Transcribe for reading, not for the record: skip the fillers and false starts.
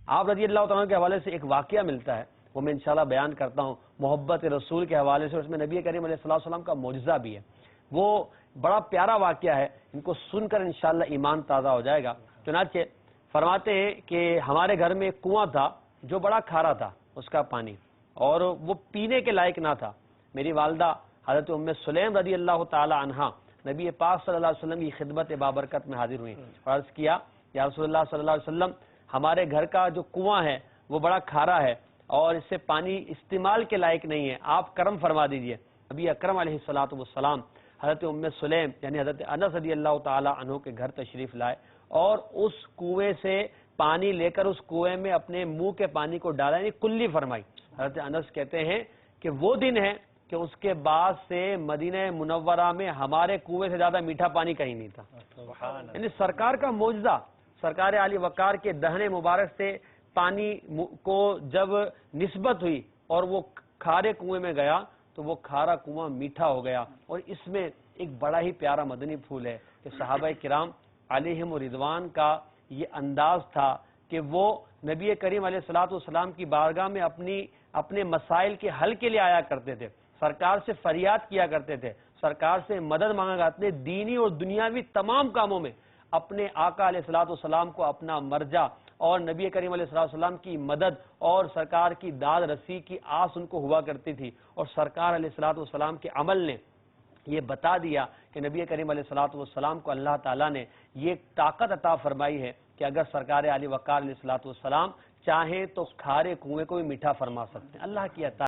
آپ رضی اللہ تعالیٰ کے حوالے سے ایک واقعہ ملتا ہے، وہ میں انشاءاللہ بیان کرتا ہوں محبت رسول کے حوالے سے، اس میں نبی کریم علیہ السلام کا معجزہ بھی ہے۔ وہ بڑا پیارا واقعہ ہے، ان کو سن کر انشاءاللہ ایمان تازہ ہو جائے گا۔ چنانچہ فرماتے ہیں کہ ہمارے گھر میں ایک کنواں تھا جو بڑا کھارا تھا اس کا پانی، اور وہ پینے کے لائق نہ تھا۔ میری والدہ حضرت ام سلیم رضی اللہ تعالی عنہا نبی پاک صلی اللہ علیہ وسلم کی خدمت بابرکت میں حاضر ہوئی اور عرض کیا، یا رسول اللہ صلی اللہ علیہ وسلم، ہمارے گھر کا جو کنواں ہے وہ بڑا کھارا ہے اور اس سے پانی استعمال کے لائق نہیں ہے، آپ کرم فرما دیجئے۔ نبی اکرم علیہ السلام حضرت ام سلیم یعنی حضرت انس رضی اللہ تعالی عنہ کے گھر تشریف لائے اور اس کنویں سے پانی لے کر اس کنویں میں اپنے منہ کے پانی کو ڈالا، یعنی کلی فرمائی۔ حضرت انس کہتے ہیں کہ وہ دن ہے کہ اس کے بعد سے مدینہ منورہ میں ہمارے کنویں سے زیادہ میٹھا پانی کہیں نہیں تھا۔ یعنی سرکار کا معجزہ، سرکار علی وقار کے دہنے مبارک سے پانی کو جب نسبت ہوئی اور وہ کھارے کنویں میں گیا تو وہ کھارا کنواں میٹھا ہو گیا۔ اور اس میں ایک بڑا ہی پیارا مدنی پھول ہے کہ صحابہ کرام علیہم رضوان کا یہ انداز تھا کہ وہ نبی کریم علیہ السلام کی بارگاہ میں اپنے مسائل کے حل کے لیے آیا کرتے تھے، سرکار سے فریاد کیا کرتے تھے، سرکار سے مدد مانگا کرتے، دینی اور دنیاوی تمام کاموں میں اپنے آقا علیہ السلام کو اپنا مرجع اور نبی کریم علیہ السلام کی مدد اور سرکار کی داد رسی کی آس ان کو ہوا کرتی تھی۔ اور سرکار علیہ السلام کے عمل نے یہ بتا دیا کہ نبی کریم علیہ السلام کو اللہ تعالیٰ نے یہ طاقت عطا فرمائی ہے کہ اگر سرکار علی وقار علیہ السلام چاہیں تو کھارے کنویں کو بھی میٹھا فرما سکتے ہیں۔ اللہ کی عطا